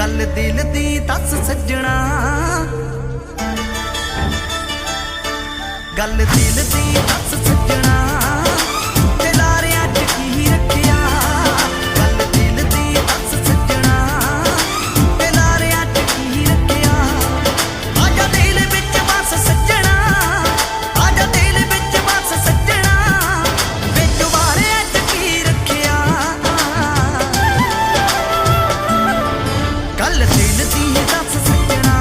गल दिल दी दस सजना, गल दिल दी दस सजना, दिलारियां च की रखिया। गल दिल दी दस सजना, दिलारियां च की रखिया। आजा दिल विच बस सजना, आजा दिल विच बस सजना, विच वारियां च की रखिया। गल दिल दी दस सजना,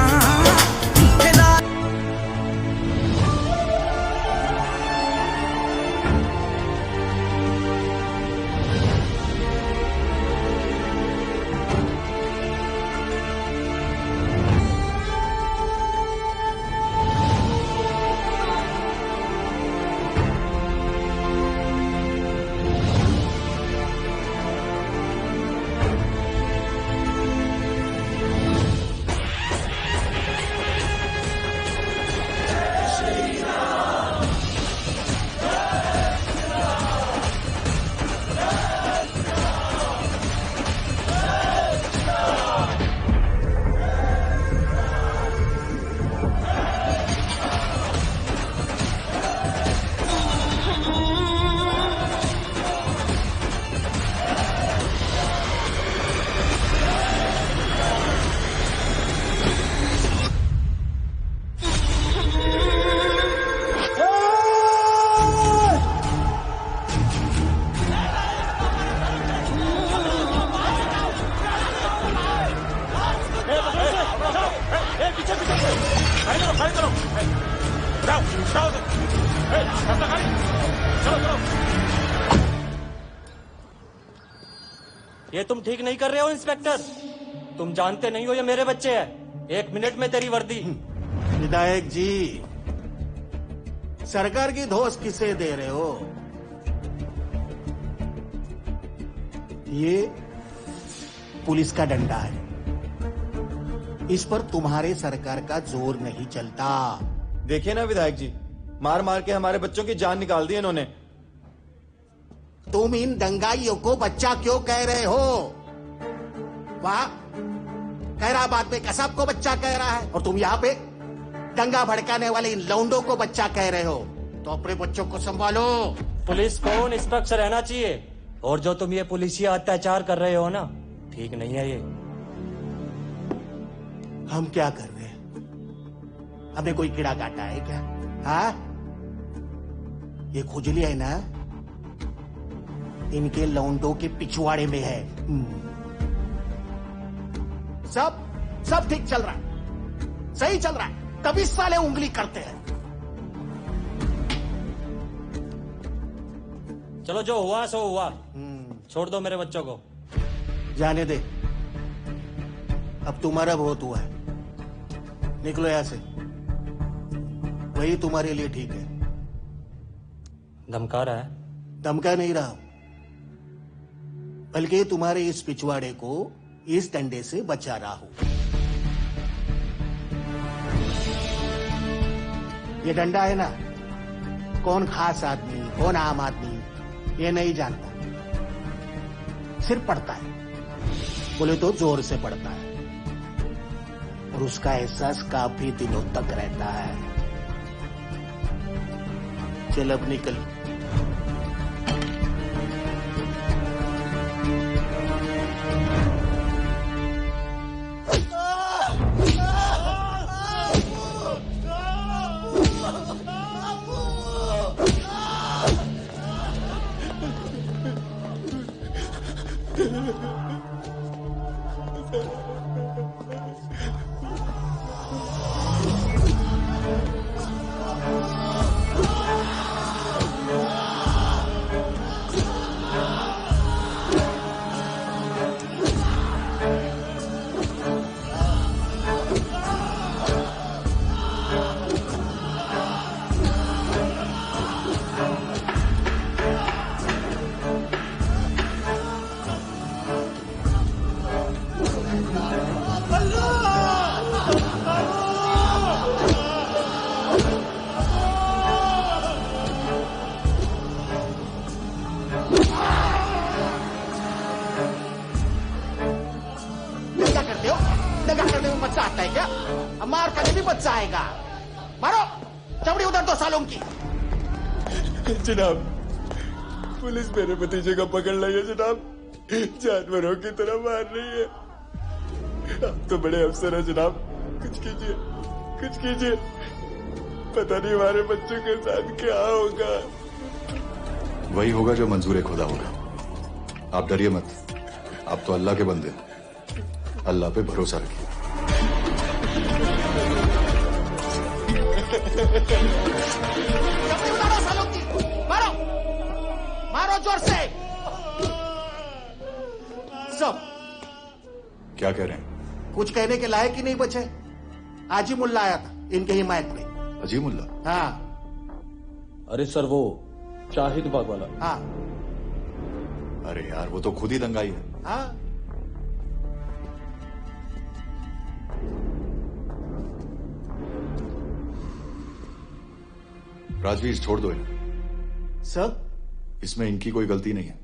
ये तुम ठीक नहीं कर रहे हो इंस्पेक्टर। तुम जानते नहीं हो ये मेरे बच्चे हैं। 1 मिनट में तेरी वर्दी। विधायक जी, सरकार की धौंस किसे दे रहे हो? ये पुलिस का डंडा है, इस पर तुम्हारे सरकार का जोर नहीं चलता। देखिए ना विधायक जी, मार मार के हमारे बच्चों की जान निकाल दी इन्होंने। तुम इन दंगाइयों को बच्चा क्यों कह रहे हो? वाह, खैराबाद में कसाब को बच्चा कह रहा है और तुम यहाँ पे दंगा भड़काने वाले इन लौंडों को बच्चा कह रहे हो। तो अपने बच्चों को संभालो। पुलिस को निष्पक्ष रहना चाहिए, और जो तुम ये पुलिसिया अत्याचार कर रहे हो ना, ठीक नहीं है ये। हम क्या कर रहे हैं? हमें कोई कीड़ा काटा है क्या? हाँ, ये खुजली है ना, इनके लौंडों के पिछवाड़े में है। सब ठीक चल रहा है, सही चल रहा है, तभी साले उंगली करते हैं। चलो जो हुआ सो हुआ, छोड़ दो मेरे बच्चों को। जाने दे, अब तुम्हारा बहुत हुआ है, निकलो यहां से। वही तुम्हारे लिए ठीक है। धमका रहा है? धमका नहीं रहा, बल्कि तुम्हारे इस पिछवाड़े को इस डंडे से बचा रहा हूं। ये डंडा है ना, कौन खास आदमी कौन आम आदमी ये नहीं जानता, सिर्फ पड़ता है, बोले तो जोर से पड़ता है, और उसका एहसास काफी दिनों तक रहता है। चल अब निकल। क्या करते हो? दगा करने में मजा आता है क्या? अब मार करने भी मजा आएगा। मारो चमड़ी उधर दो सालों की। जनाब, पुलिस मेरे भतीजे को पकड़ लाई है जनाब, जानवरों की तरह मार रही है। आप तो बड़े अफसर हैं जनाब, कुछ कीजिए, कुछ कीजिए। पता नहीं हमारे बच्चों के साथ क्या होगा। वही होगा जो मंजूर खुदा होगा। आप डरिए मत, आप तो अल्लाह के बंदे हैं। अल्लाह पे भरोसा रखिए। चमड़ी उतारो सालों की। मारो मारो जोर से। सब क्या कह रहे हैं? कुछ कहने के लायक ही नहीं बचे। आज ही मुल्ला आया था इनके हिमायत में। अजीमुल्ला? हाँ अरे सर, वो शाहिद बाग वाला। हाँ अरे यार, वो तो खुद ही दंगाई है। हाँ राजवीर, छोड़ दो इन्हें। सब इसमें इनकी कोई गलती नहीं है।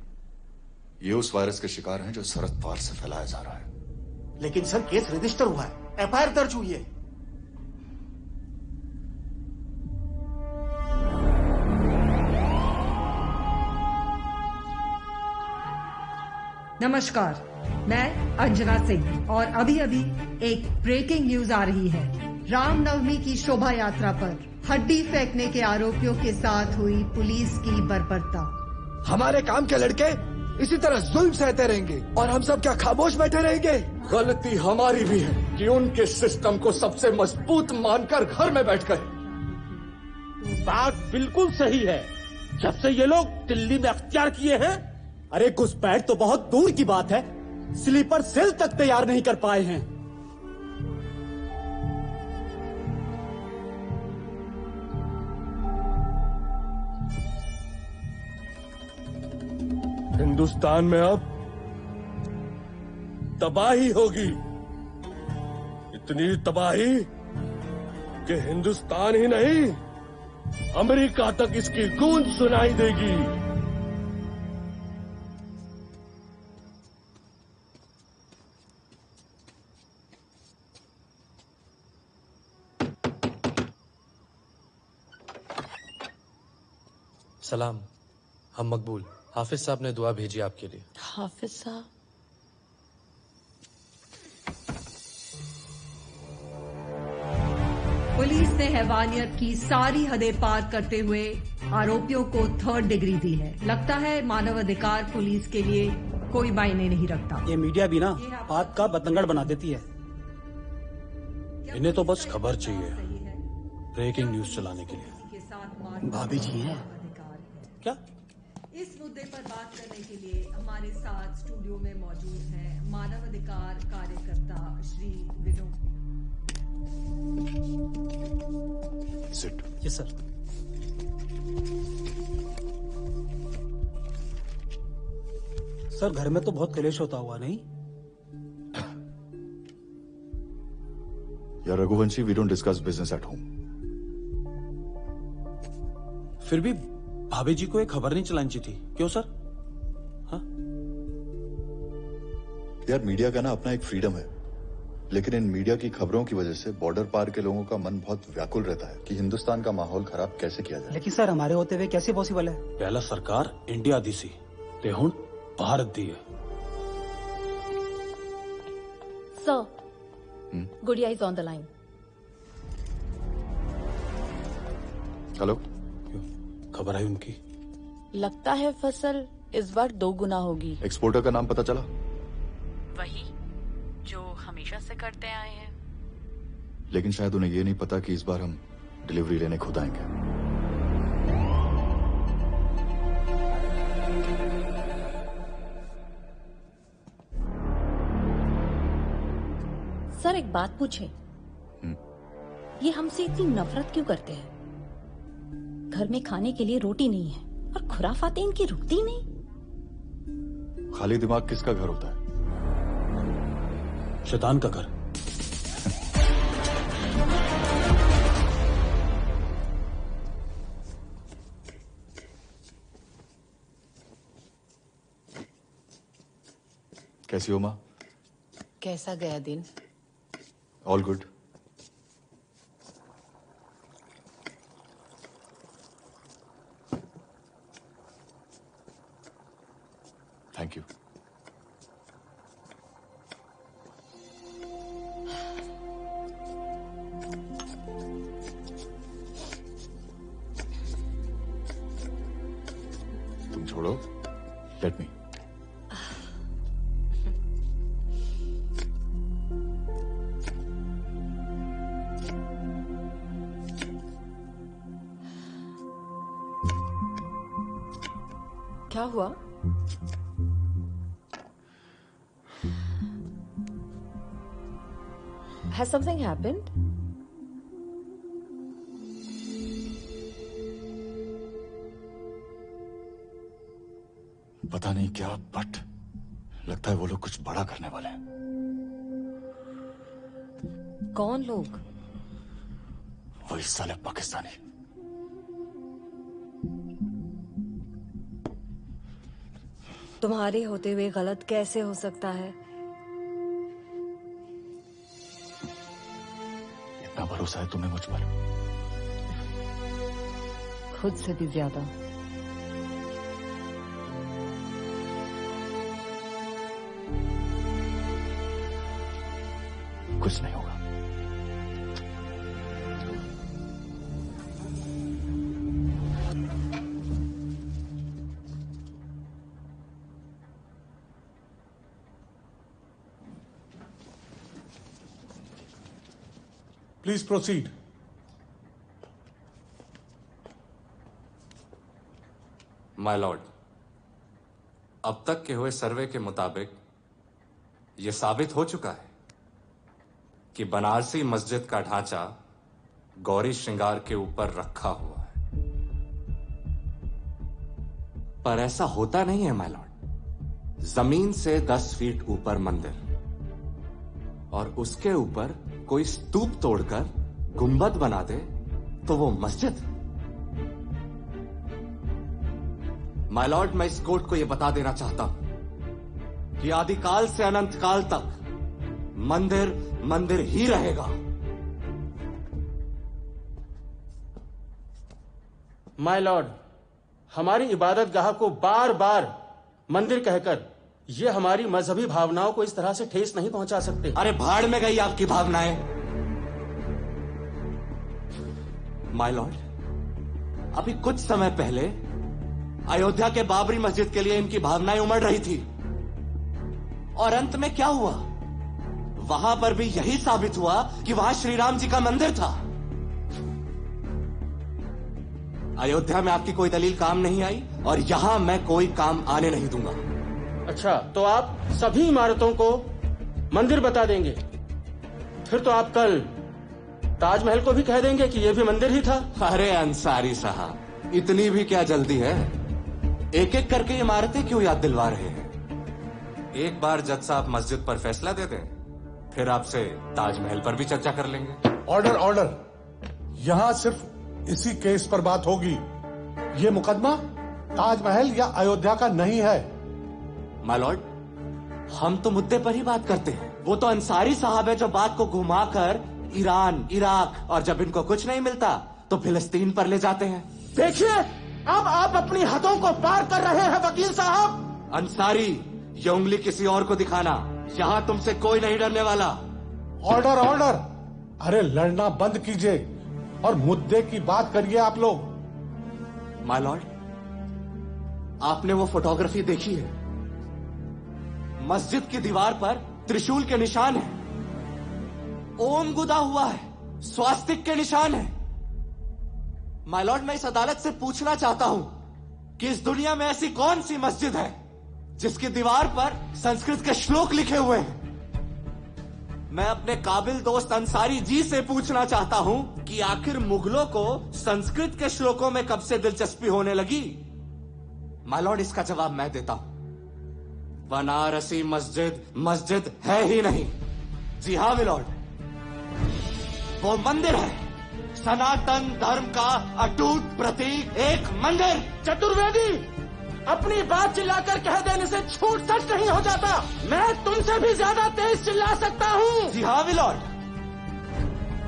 ये उस वायरस के शिकार हैं जो सरहद पार से फैलाया जा रहा है। लेकिन सर केस रजिस्टर हुआ है, एफआईआर दर्ज हुई है। नमस्कार, मैं अंजना सिंह और अभी अभी एक ब्रेकिंग न्यूज आ रही है। रामनवमी की शोभा यात्रा पर हड्डी फेंकने के आरोपियों के साथ हुई पुलिस की बर्बरता। हमारे काम के लड़के इसी तरह जुल्म सहते रहेंगे और हम सब क्या खामोश बैठे रहेंगे? गलती हमारी भी है कि उनके सिस्टम को सबसे मजबूत मानकर घर में बैठ गए। बात बिल्कुल सही है। जब से ये लोग दिल्ली में अख्तियार किए हैं, अरे घुसपैठ तो बहुत दूर की बात है, स्लीपर सेल तक तैयार नहीं कर पाए हैं। हिंदुस्तान में अब तबाही होगी। इतनी तबाही कि हिंदुस्तान ही नहीं, अमेरिका तक इसकी गूंज सुनाई देगी। सलाम, हम मकबूल। हाफिज साहब ने दुआ भेजी आपके लिए। हाफिज साहब? पुलिस ने हैवानियत की सारी हदें पार करते हुए आरोपियों को 3rd डिग्री दी है। लगता है मानवाधिकार पुलिस के लिए कोई मायने नहीं रखता। ये मीडिया भी ना बात का बतंगड़ बना देती है। इन्हें तो बस खबर चाहिए, ब्रेकिंग न्यूज चलाने के लिए। भाभी जी हैं क्या? इस मुद्दे पर बात करने के लिए हमारे साथ स्टूडियो में मौजूद हैं मानवाधिकार कार्यकर्ता Shri Vinod. Sit. Yes sir. Sir घर में तो बहुत कलेश होता हुआ नहीं? यार Raghuvanshi, we don't discuss business at home. फिर भी भाभी जी को एक खबर नहीं चलानी चाहिए थी, क्यों सर? हाँ? यार मीडिया का ना अपना एक फ्रीडम है, लेकिन इन मीडिया की खबरों की वजह से बॉर्डर पार के लोगों का मन बहुत व्याकुल रहता है कि हिंदुस्तान का माहौल खराब कैसे किया जाए। लेकिन सर हमारे होते हुए कैसे पॉसिबल है? पहला सरकार इंडिया दी सी ते हुण भारत दी है। सर, गुड़िया is on the line. Hello, खबर आई उनकी? लगता है फसल इस बार 2 गुना होगी। एक्सपोर्टर का नाम पता चला? वही जो हमेशा से करते आए हैं। लेकिन शायद उन्हें ये नहीं पता कि इस बार हम डिलीवरी लेने खुद आएंगे। सर एक बात पूछें, ये हमसे इतनी नफरत क्यों करते हैं? घर में खाने के लिए रोटी नहीं है और खुराफातें इनकी रुकती नहीं। खाली दिमाग किसका घर होता है? शैतान का घर। कैसी हो माँ? कैसा गया दिन? All good. Thank you. तुम छोड़ो, लेट मी। क्या हुआ? Has something happened? पता नहीं क्या, बट लगता है वो लोग कुछ बड़ा करने वाले हैं। कौन लोग? वही साले पाकिस्तानी। तुम्हारे होते हुए गलत कैसे हो सकता है? इतना भरोसा है तुम्हें मुझ पर? खुद से भी ज्यादा। कुछ नहीं होगा। Please proceed. माय लॉर्ड, अब तक के हुए सर्वे के मुताबिक यह साबित हो चुका है कि बनारसी मस्जिद का ढांचा गौरी श्रृंगार के ऊपर रखा हुआ है। पर ऐसा होता नहीं है माय लॉर्ड। जमीन से 10 फीट ऊपर मंदिर और उसके ऊपर कोई स्तूप तोड़कर गुंबद बना दे तो वो मस्जिद। माय लॉर्ड, मैं इस कोर्ट को यह बता देना चाहता हूं कि आदिकाल से अनंत काल तक मंदिर मंदिर ही रहेगा। माय लॉर्ड, हमारी इबादत गाह को बार बार मंदिर कहकर ये हमारी मजहबी भावनाओं को इस तरह से ठेस नहीं पहुंचा सकते। अरे भाड़ में गई आपकी भावनाएं। माय लॉर्ड, अभी कुछ समय पहले अयोध्या के बाबरी मस्जिद के लिए इनकी भावनाएं उमड़ रही थी और अंत में क्या हुआ? वहां पर भी यही साबित हुआ कि वहां श्री राम जी का मंदिर था। अयोध्या में आपकी कोई दलील काम नहीं आई और यहां मैं कोई काम आने नहीं दूंगा। अच्छा, तो आप सभी इमारतों को मंदिर बता देंगे? फिर तो आप कल ताजमहल को भी कह देंगे कि यह भी मंदिर ही था। अरे अंसारी साहब, इतनी भी क्या जल्दी है? एक एक करके इमारतें क्यों याद दिलवा रहे हैं? एक बार जज साहब मस्जिद पर फैसला दे दें, फिर आपसे ताजमहल पर भी चर्चा कर लेंगे। Order order. यहां सिर्फ इसी केस पर बात होगी। ये मुकदमा ताजमहल या अयोध्या का नहीं है। माय लॉर्ड, हम तो मुद्दे पर ही बात करते हैं। वो तो अंसारी साहब है जो बात को घुमाकर ईरान, इराक और जब इनको कुछ नहीं मिलता तो फिलिस्तीन पर ले जाते हैं। देखिए, अब आप अपनी हदों को पार कर रहे हैं वकील साहब। अंसारी, ये उंगली किसी और को दिखाना। यहां तुमसे कोई नहीं डरने वाला। Order order. अरे लड़ना बंद कीजिए और मुद्दे की बात करिए आप लोग। माय लॉर्ड, आपने वो फोटोग्राफी देखी है? मस्जिद की दीवार पर त्रिशूल के निशान है, ओम गुदा हुआ है, स्वास्तिक के निशान है। माय लॉर्ड, मैं इस अदालत से पूछना चाहता हूं कि इस दुनिया में ऐसी कौन सी मस्जिद है जिसकी दीवार पर संस्कृत के श्लोक लिखे हुए हैं? मैं अपने काबिल दोस्त अंसारी जी से पूछना चाहता हूं कि आखिर मुगलों को संस्कृत के श्लोकों में कब से दिलचस्पी होने लगी? माय लॉर्ड, इसका जवाब मैं देता हूं। बनारसी मस्जिद मस्जिद है ही नहीं। जी हाँ मिलॉर्ड, वो मंदिर है, सनातन धर्म का अटूट प्रतीक, एक मंदिर। चतुर्वेदी, अपनी बात चिल्लाकर कह देने से झूठ सच नहीं हो जाता। मैं तुमसे भी ज्यादा तेज चिल्ला सकता हूँ। जी हाँ मिलॉर्ड,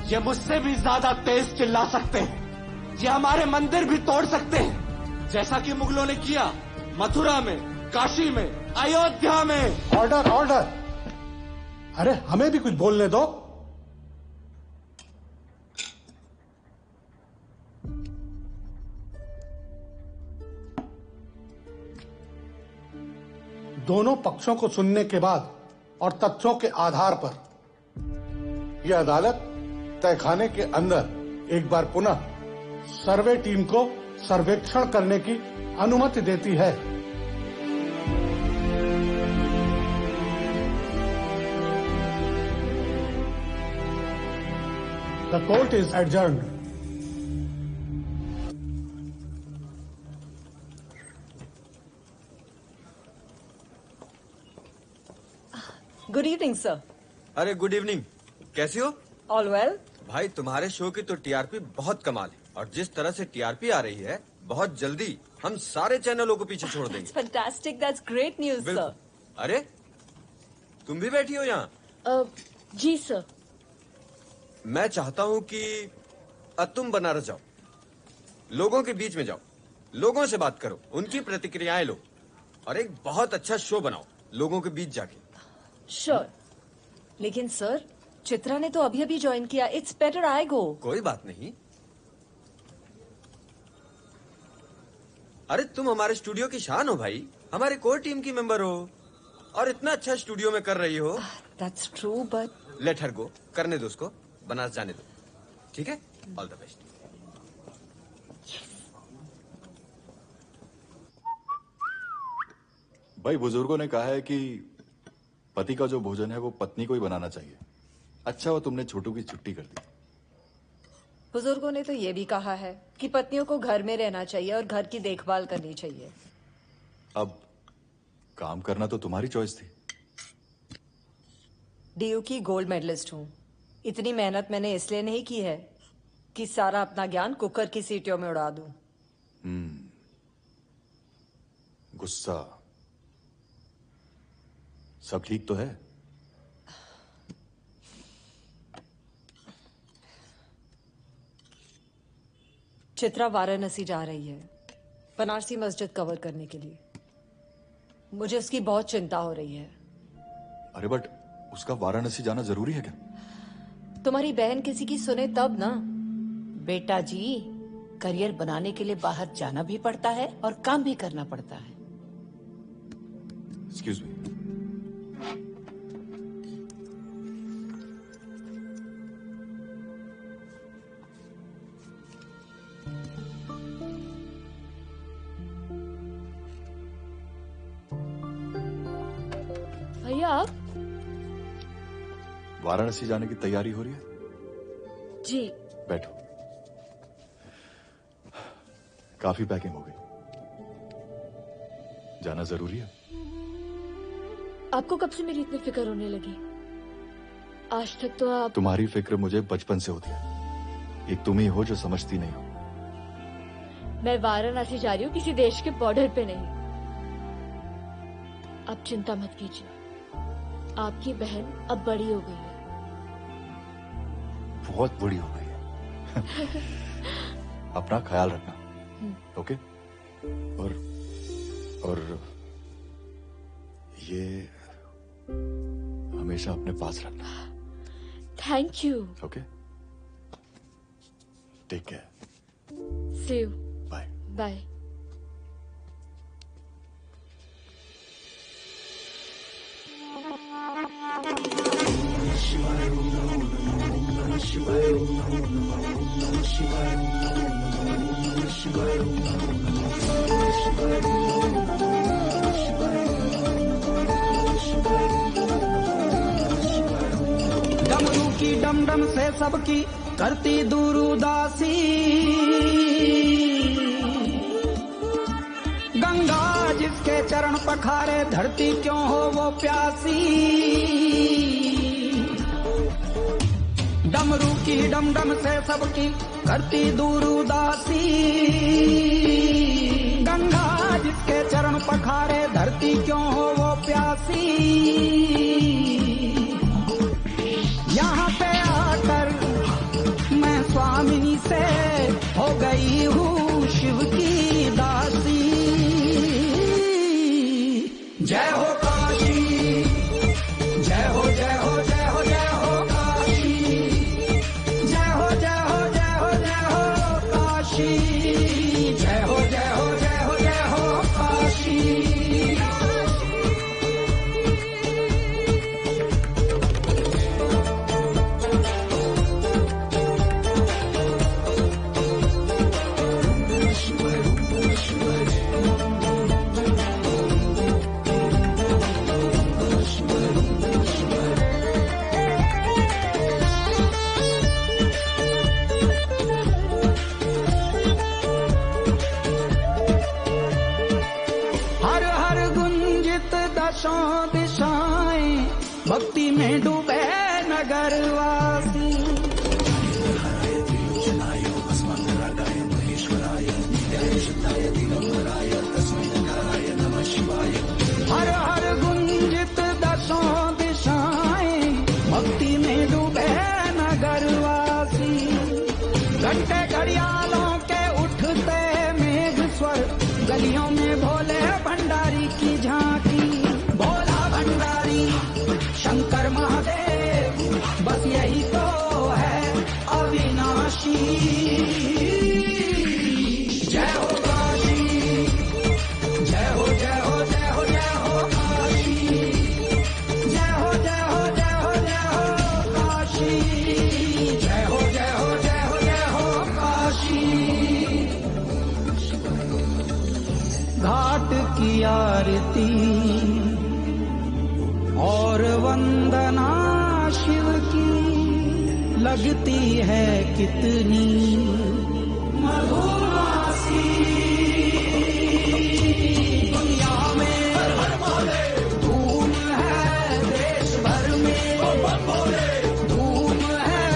ये मुझसे भी ज्यादा तेज चिल्ला सकते हैं, ये हमारे मंदिर भी तोड़ सकते हैं, जैसा कि मुगलों ने किया मथुरा में, काशी में, अयोध्या में। Order order. अरे हमें भी कुछ बोलने दो। दोनों पक्षों को सुनने के बाद और तथ्यों के आधार पर यह अदालत तहखाने के अंदर एक बार पुनः सर्वे टीम को सर्वेक्षण करने की अनुमति देती है। The court is adjourned. Good evening sir. अरे गुड इवनिंग, कैसी हो? All well. भाई तुम्हारे शो की तो टीआरपी बहुत कमाल है, और जिस तरह से टीआरपी आ रही है, बहुत जल्दी हम सारे चैनलों को पीछे छोड़ देंगे। Fantastic, that's great news sir. अरे तुम भी बैठी हो यहाँ? जी सर। मैं चाहता हूँ कि तुम बनारस जाओ, लोगों के बीच में जाओ, लोगों से बात करो, उनकी प्रतिक्रियाएं लो, और एक बहुत अच्छा शो बनाओ लोगों के बीच जाके। श्योर। लेकिन सर, चित्रा ने तो अभी अभी ज्वाइन किया, इट्स बेटर आई गो। कोई बात नहीं। अरे तुम हमारे स्टूडियो की शान हो भाई, हमारे कोर टीम की मेंबर हो, और इतना अच्छा स्टूडियो में कर रही हो। That's true, but let her go, करने दो उसको, बनारस जाने दो, ठीक है? All the best. भाई बुजुर्गों ने कहा है कि पति का जो भोजन है वो पत्नी को ही बनाना चाहिए। अच्छा वो तुमने छोटू की छुट्टी कर दी। बुजुर्गों ने तो ये भी कहा है कि पत्नियों को घर में रहना चाहिए और घर की देखभाल करनी चाहिए। अब काम करना तो तुम्हारी चॉइस थी। डीयू की गोल्ड मेडलिस्ट हूँ। इतनी मेहनत मैंने इसलिए नहीं की है कि सारा अपना ज्ञान कुकर की सीटियों में उड़ा दूं। गुस्सा सब ठीक तो है? चित्रा वाराणसी जा रही है बनारसी मस्जिद कवर करने के लिए। मुझे उसकी बहुत चिंता हो रही है। अरे बट उसका वाराणसी जाना जरूरी है क्या? तुम्हारी बहन किसी की सुने तब ना। बेटा जी, करियर बनाने के लिए बाहर जाना भी पड़ता है और काम भी करना पड़ता है। Excuse me. भैया आप? वाराणसी जाने की तैयारी हो रही है? जी। बैठो। काफी पैकिंग हो गई, जाना जरूरी है। आपको कब से मेरी इतनी फिक्र होने लगी? आज तक तो आप। तुम्हारी फिक्र मुझे बचपन से होती है। एक तुम ही हो जो समझती नहीं हो। मैं वाराणसी जा रही हूँ, किसी देश के बॉर्डर पे नहीं। आप चिंता मत कीजिए, आपकी बहन अब बड़ी हो गई है। बहुत बड़ी हो गई है। अपना ख्याल रखना, ओके? और ये हमेशा अपने पास रखना। Thank you. Okay, take care. See you. Bye bye. डमरू की डम डम से सबकी करती दूर उदासी, गंगा जिसके चरण पखारे धरती क्यों हो वो प्यासी। डमरू की डम डम से सबकी करती दूर उदासी, गंगा जिसके चरण पखारे धरती क्यों हो वो प्यासी। यहाँ पे आकर दशों दिशाएं भक्ति में डूबे नगरवासी। हर हर गुंजित दशों दिशाएं भक्ति में डूबे नगरवासी। घंटे घड़ियालों के उठते मेघ स्वर, गलियों में भोले भंडारी की झांकी। भोला भंडारी शंकर महादेव, बस यही तो है अविनाशी। जय हो काशी, जय हो जय हो जय हो जय हो काशी। जय हो जय हो जय हो जय हो काशी। जय हो जय हो जय हो जय हो काशी। घाट की आरती और वंदना शिव की लगती है कितनी मधुमासी। दुनिया में धूम है देश भर में, धूम है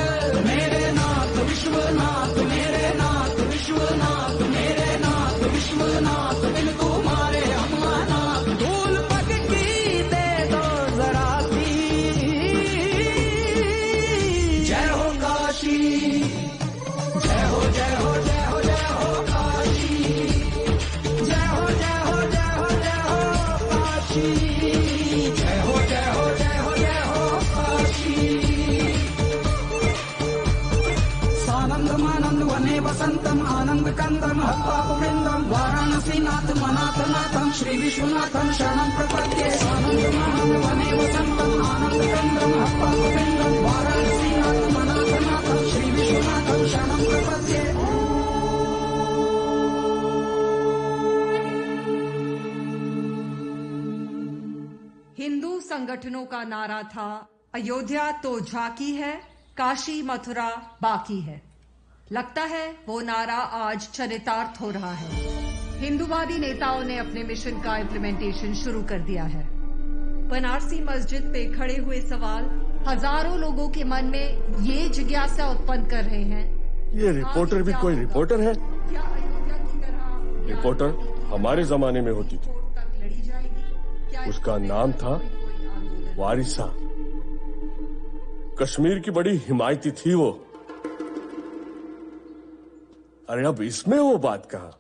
मेरे नाथ विश्वनाथ, मेरे नाथ विश्वनाथ, मेरे नाथ विश्वनाथ। बिन तुम्हारे अमाना धूल पग की दे दो जरा सी। जय हो काशी, जय हो जय हो जय हो जय हो काशी। जय हो जय हो जय हो जय हो काशी। जय हो जय हो जय हो जय हो काशी। सानंद मानंद वने वसंतम आनंद कंदम हत्वापुवृंदम वाराणसी नाथ मनाथ नाथम श्री विश्वनाथम शरणं प्रपद्ये। सानंद मानंद वने वसंतम आनंद कंदम हत्वापुवृंदम वाराणसी नाथ मनाथ नाथम श्री विश्वनाथम शरणं प्रपद्ये। हिंदू संगठनों का नारा था, अयोध्या तो झांकी है, काशी मथुरा बाकी है। लगता है वो नारा आज चरितार्थ हो रहा है। हिंदूवादी नेताओं ने अपने मिशन का इम्प्लीमेंटेशन शुरू कर दिया है। बनारसी मस्जिद पे खड़े हुए सवाल हजारों लोगों के मन में ये जिज्ञासा उत्पन्न कर रहे हैं, ये रिपोर्टर भी कोई रिपोर्टर है? क्या अयोध्या की तरह रिपोर्टर हमारे जमाने में होती थी, लड़ी जाएगी? क्या उसका नाम था वारिसा। कश्मीर की बड़ी हिमायती थी वो। अरे अब इसमें वो बात कहां?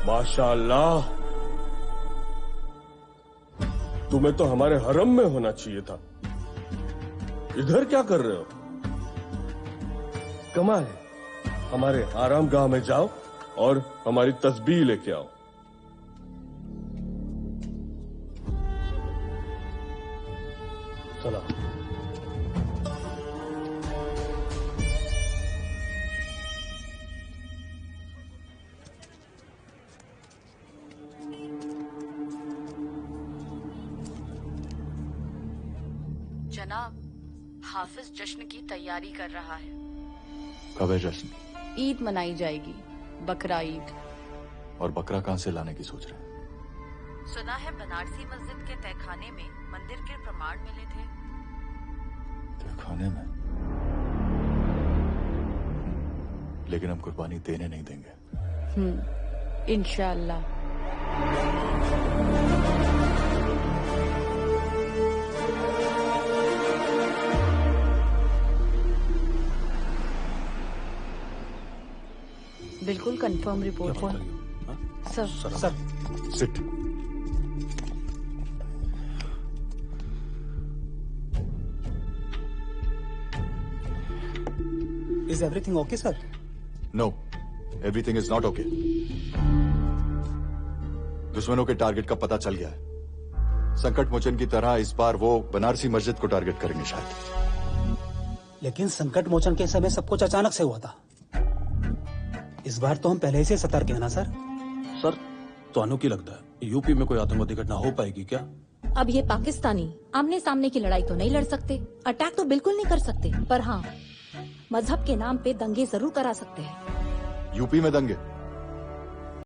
माशाअल्लाह, तुम्हें तो हमारे हरम में होना चाहिए था। इधर क्या कर रहे हो? कमाल है, हमारे आराम गाह में जाओ और हमारी तस्बीह लेके आओ। सलाम। जनाब, हाफिज जश्न की तैयारी कर रहा है। कब है जश्न? ईद मनाई जाएगी, बकरा ईद। और बकरा कहां से लाने की सोच रहे हैं? सुना है बनारसी मस्जिद के तहखाने में मंदिर के प्रमाण मिले थे। तहखाने में? लेकिन हम कुर्बानी देने नहीं देंगे। इंशाअल्लाह। बिल्कुल कंफर्म रिपोर्ट है sir. Sir sit. Is everything okay, sir? No, everything is not okay. दुश्मनों के टारगेट का पता चल गया है। संकट मोचन की तरह इस बार वो बनारसी मस्जिद को टारगेट करेंगे शायद। लेकिन संकट मोचन के समय सब कुछ अचानक से हुआ था। इस बार तो हम पहले से सतर्क हैं ना सर? सर, तो की लगता है यूपी में कोई आतंकवादी घटना हो पाएगी क्या? अब ये पाकिस्तानी आमने सामने की लड़ाई तो नहीं लड़ सकते, अटैक तो बिल्कुल नहीं कर सकते, पर हाँ मजहब के नाम पे दंगे जरूर करा सकते हैं। यूपी में दंगे?